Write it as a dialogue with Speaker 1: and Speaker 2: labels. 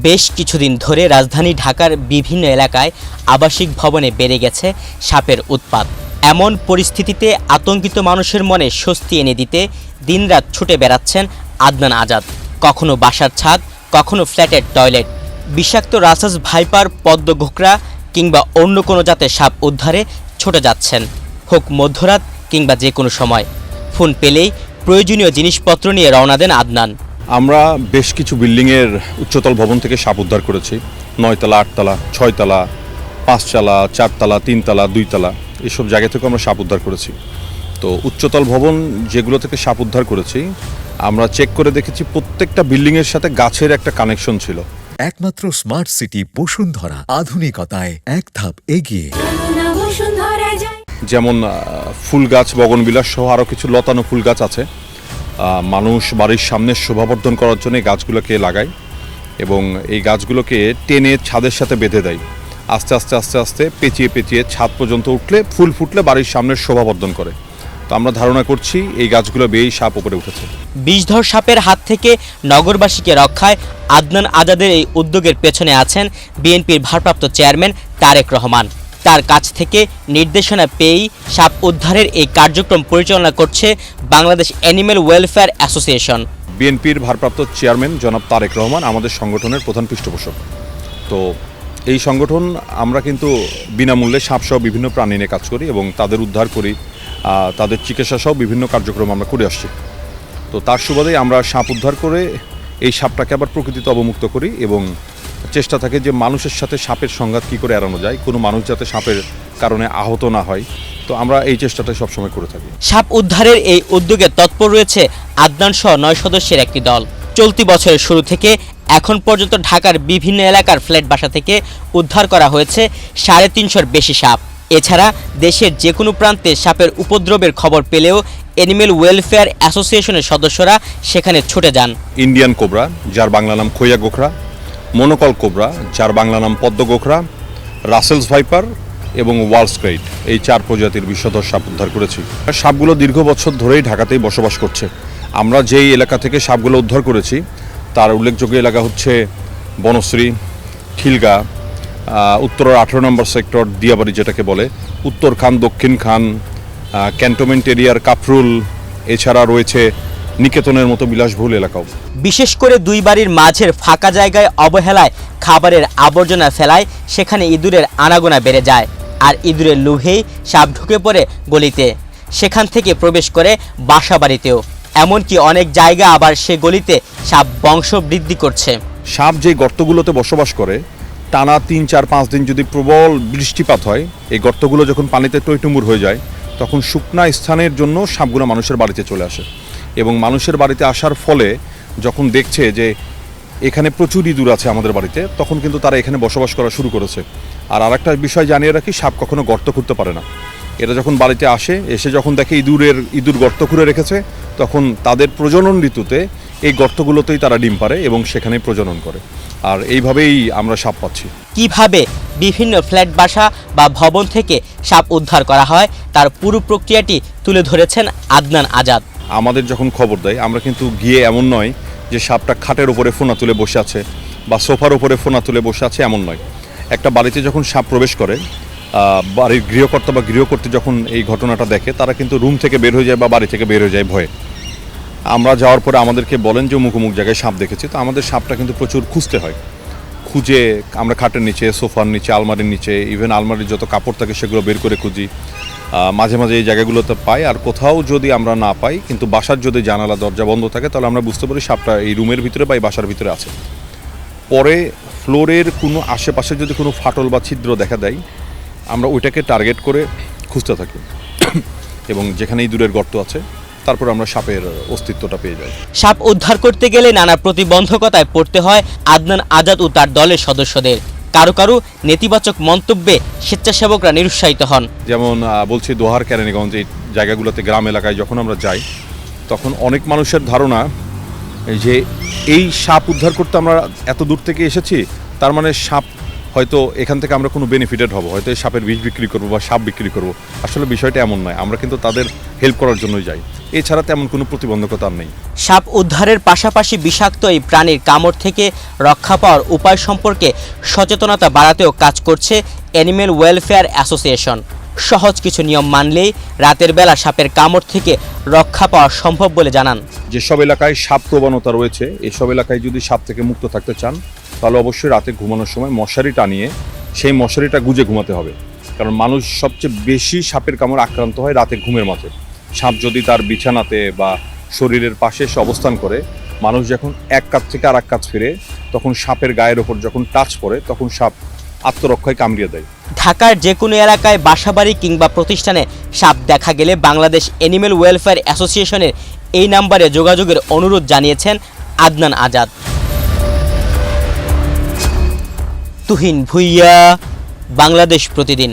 Speaker 1: বেশ কিছুদিন ধরে রাজধানী ঢাকার বিভিন্ন এলাকায় আবাসিক ভবনে বেড়ে গেছে সাপের উৎপাত। এমন পরিস্থিতিতে আতঙ্কিত মানুষের মনে স্বস্তি এনে দিতে দিনরাত ছুটে বেড়াচ্ছেন আদনান আজাদ। কখনো বাসার ছাদ, কখনো ফ্ল্যাটের টয়লেট। বিষাক্ত রাসাস ভাইপার, পদ্ম ঘোকরা কিংবা অন্য কোনো জাতের সাপ উদ্ধারে ছুটে যাচ্ছেন, হোক মধ্যরাত কিংবা যে কোনো সময়। ফোন পেলেই প্রয়োজনীয় জিনিসপত্র নিয়ে রওনা দেন আদনান।
Speaker 2: আমরা বেশ কিছু বিল্ডিংয়ের উচ্চতল ভবন থেকে সাপ উদ্ধার করেছি। 9 তলা, 8 তলা, 6 তলা, 5 তলা, 4 তলা, 3 তলা, 2 তলা, এসব জায়গা থেকে আমরা সাপ উদ্ধার করেছি। তো উচ্চতল ভবন যেগুলো থেকে সাপ উদ্ধার করেছি, আমরা চেক করে দেখেছি প্রত্যেকটা বিল্ডিংয়ের সাথে গাছের একটা কানেকশন ছিল।
Speaker 3: একমাত্র স্মার্ট সিটি বসুন্ধরা, আধুনিকতায় এক ধাপ এগিয়ে।
Speaker 2: যেমন ফুল গাছ, বগনবিলাস সহ আরও কিছু লতানো ফুল গাছ আছে। মানুষ বাড়ির সামনে শোভাবর্ধন করার জন্য এই গাছগুলোকে লাগায় এবং এই গাছগুলোকে টেনে ছাদের সাথে বেঁধে দেয়। আস্তে আস্তে আস্তে আস্তে পেঁচিয়ে পেঁচিয়ে ছাদ পর্যন্ত উঠলে, ফুল ফুটলে বাড়ির সামনের শোভাবর্ধন করে। তো আমরা ধারণা করছি এই গাছগুলো বেয়েই সাপ উপরে উঠেছে।
Speaker 1: বিষধর সাপের হাত থেকে নগরবাসীকে রক্ষায় আদনান আজাদের এই উদ্যোগের পেছনে আছেন বিএনপির ভারপ্রাপ্ত চেয়ারম্যান তারেক রহমান। তার কাছ থেকে নির্দেশনা পেয়েই সাপ উদ্ধারের এই কার্যক্রম পরিচালনা করছে বাংলাদেশ অ্যানিম্যাল ওয়েলফেয়ার অ্যাসোসিয়েশন।
Speaker 2: বিএনপির ভারপ্রাপ্ত চেয়ারম্যান জনাব তারেক রহমান আমাদের সংগঠনের প্রধান পৃষ্ঠপোষক। তো এই সংগঠন আমরা কিন্তু বিনামূল্যে সাপসহ বিভিন্ন প্রাণী নিয়ে কাজ করি এবং তাদের উদ্ধার করি, তাদের চিকিৎসা সহ বিভিন্ন কার্যক্রম আমরা করে আসছি। তো তার সুবাদেই আমরা সাপ উদ্ধার করে এই সাপটাকে আবার প্রকৃতিতে অবমুক্ত করি এবং চেষ্টা থাকে যে মানুষের সাথে সাপের সংঘাত কী করে এড়ানো যায়, কোনো মানুষ যাতে সাপের কারণে আহত না হয়। তো আমরা এই চেষ্টাটাই সবসময় করে থাকি।
Speaker 1: সাপ উদ্ধারের এই উদ্যোগে তৎপর রয়েছে আদনান সহ 9 সদস্যের একটি দল। চলতি বছরের শুরু থেকে এখন পর্যন্ত ঢাকার বিভিন্ন এলাকার ফ্ল্যাট বাসা থেকে উদ্ধার করা হয়েছে 350-র বেশি সাপ। এছাড়া দেশের যে কোনো প্রান্তে সাপের উপদ্রবের খবর পেলেও অ্যানিম্যাল ওয়েলফেয়ার অ্যাসোসিয়েশনের সদস্যরা সেখানে ছুটে যান।
Speaker 2: ইন্ডিয়ান কোবরা, যার বাংলা নাম খৈয়া গোখরা, মনোকল কোবরা, যার বাংলা নাম পদ্ম গোখরা, রাসেলস ভাইপার এবং ওয়াল স্ক্রেইট, এই 4 প্রজাতির বিষধর সাপ উদ্ধার করেছি। সাপগুলো দীর্ঘ বছর ধরেই ঢাকাতেই বসবাস করছে। আমরা যেই এলাকা থেকে সাপগুলো উদ্ধার করেছি তার উল্লেখযোগ্য এলাকা হচ্ছে বনশ্রী, খিলগা, উত্তরের 18 নম্বর সেক্টর দিয়াবাড়ি যেটাকে বলে, উত্তর খান, দক্ষিণ খান, ক্যান্টনমেন্ট এরিয়ার কাফরুল, এছাড়া রয়েছে নিকেতনের মতো বিলাসবহুল এলাকাও।
Speaker 1: বিশেষ করে 2 বাড়ির মাঝের ফাঁকা জায়গায় অবহেলায় খাবারের আবর্জনা ফেলায় সেখানে ইঁদুরের আনাগোনা বেড়ে যায়। আর ইঁদুরের লোভেই সাপ ঢুকে পড়ে গলিতে, সেখান থেকে প্রবেশ করে বাসা বাড়িতেও। এমনকি অনেক জায়গা আবার সে গলিতে সাপ বংশ বৃদ্ধি করছে।
Speaker 2: সাপ যে গর্তগুলোতে বসবাস করে, টানা 3, 4, 5 দিন যদি প্রবল বৃষ্টিপাত হয়, এই গর্তগুলো যখন পানিতে টইটুম্বুর হয়ে যায়, তখন শুকনা স্থানের জন্য সাপগুলো মানুষের বাড়িতে চলে আসে এবং মানুষের বাড়িতে আসার ফলে যখন দেখছে যে এখানে প্রচুর ইঁদুর আছে আমাদের বাড়িতে, তখন কিন্তু তারা এখানে বসবাস করা শুরু করেছে। আর আরেকটা বিষয় জানিয়ে রাখি, সাপ কখনো গর্ত খুঁড়তে পারে না। এরা যখন বাড়িতে আসে, এসে যখন দেখে ইঁদুর গর্ত খুঁড়ে রেখেছে, তখন তাদের প্রজনন ঋতুতে এই গর্তগুলোতেই তারা ডিম পারে এবং সেখানেই প্রজনন করে। আর এইভাবেই আমরা সাপ পাচ্ছি।
Speaker 1: কিভাবে বিভিন্ন ফ্ল্যাট বাসা বা ভবন থেকে সাপ উদ্ধার করা হয় তার পুরো প্রক্রিয়াটি তুলে ধরেছেন আদনান আজাদ।
Speaker 2: আমাদের যখন খবর দেয়, আমরা কিন্তু গিয়ে এমন নয় যে সাপটা খাটের উপরে ফোনা তুলে বসে আছে বা সোফার উপরে ফোনা তুলে বসে আছে, এমন নয়। একটা বাড়িতে যখন সাপ প্রবেশ করে, বাড়ির গৃহকর্তা বা গৃহকর্ত্রী যখন এই ঘটনাটা দেখে, তারা কিন্তু রুম থেকে বের হয়ে যায় বা বাড়ি থেকে বের হয়ে যায় ভয়ে। আমরা যাওয়ার পরে আমাদেরকে বলেন যে মুখোমুখ জায়গায় সাপ দেখেছি। তো আমাদের সাপটা কিন্তু প্রচুর খুঁজতে হয়। খুঁজে আমরা খাটের নিচে, সোফার নিচে, আলমারির নিচে, ইভেন আলমারির যত কাপড় থাকে সেগুলো বের করে খুঁজি। মাঝে মাঝে এই জায়গাগুলোতে পাই। আর কোথাও যদি আমরা না পাই, কিন্তু বাসার যদি জানালা দরজা বন্ধ থাকে, তাহলে আমরা বুঝতে পারি সাপটা এই রুমের ভিতরে বা এই বাসার ভিতরে আছে। পরে ফ্লোরের কোনো আশেপাশে যদি কোনো ফাটল বা ছিদ্র দেখা দেয়, আমরা ওইটাকে টার্গেট করে খুঁজতে থাকি এবং যেখানে ইঁদুরের গর্ত আছে, তারপর আমরা সাপের অস্তিত্বটা পেয়ে যাই।
Speaker 1: সাপ উদ্ধার করতে গেলে নানা প্রতিবন্ধকতায় পড়তে হয় আদনান আজাদ ও তার দলের সদস্যদের। কারো কারো নেতিবাচক মন্তব্যে স্বেচ্ছাসেবকরা নিরুৎসাহিত হন।
Speaker 2: যেমন বলছি, দোহার, কেরানীগঞ্জ, এই জায়গাগুলোতে, গ্রাম এলাকায় যখন আমরা যাই, তখন অনেক মানুষের ধারণা যে এই সাপ উদ্ধার করতে আমরা এত দূর থেকে এসেছি, তার মানে সাপ হয়তো এখান থেকে আমরা কোনো বেনিফিটেড হব, হয়তো এই সাপের বিষ বিক্রি করবো বা সাপ বিক্রি করবো। আসলে বিষয়টা এমন নয়, আমরা কিন্তু তাদের হেল্প করার জন্যই যাই, এছাড়া তেমন কোনো প্রতিবন্ধকতা আর নেই।
Speaker 1: সাপ উদ্ধারের পাশাপাশি বিষাক্ত এই প্রাণীর কামড় থেকে রক্ষা পাওয়ার উপায় সম্পর্কে সচেতনতা বাড়াতেও কাজ করছে অ্যানিম্যাল ওয়েলফেয়ার অ্যাসোসিয়েশন। সহজ কিছু নিয়ম মানলেই রাতের বেলা সাপের কামড় থেকে রক্ষা পাওয়া সম্ভব বলে জানান।
Speaker 2: যেসব এলাকায় সাপ প্রবণতা রয়েছে, এসব এলাকায় যদি সাপ থেকে মুক্ত থাকতে চান তাহলে অবশ্যই রাতে ঘুমানোর সময় মশারি টানিয়ে সেই মশারিটা গুজে ঘুমাতে হবে। কারণ মানুষ সবচেয়ে বেশি সাপের কামড় আক্রান্ত হয় রাতে ঘুমের মাঝে। সাপ যদি তার বিছানাতে বা শরীরের পাশে এসে অবস্থান করে, মানুষ যখন এক কাজ থেকে আর এক কাজ ফিরে, তখন সাপের গায়ের ওপর যখন টাচ পড়ে তখন সাপ আত্মরক্ষায় কামড়িয়ে দেয়।
Speaker 1: ঢাকার যে কোনো এলাকায় বাসাবাড়ি কিংবা প্রতিষ্ঠানে সাপ দেখা গেলে বাংলাদেশ অ্যানিম্যাল ওয়েলফেয়ার অ্যাসোসিয়েশনের এই নাম্বারে যোগাযোগের অনুরোধ জানিয়েছেন আদনান আজাদ। তুহিন ভুইয়া, বাংলাদেশ প্রতিদিন।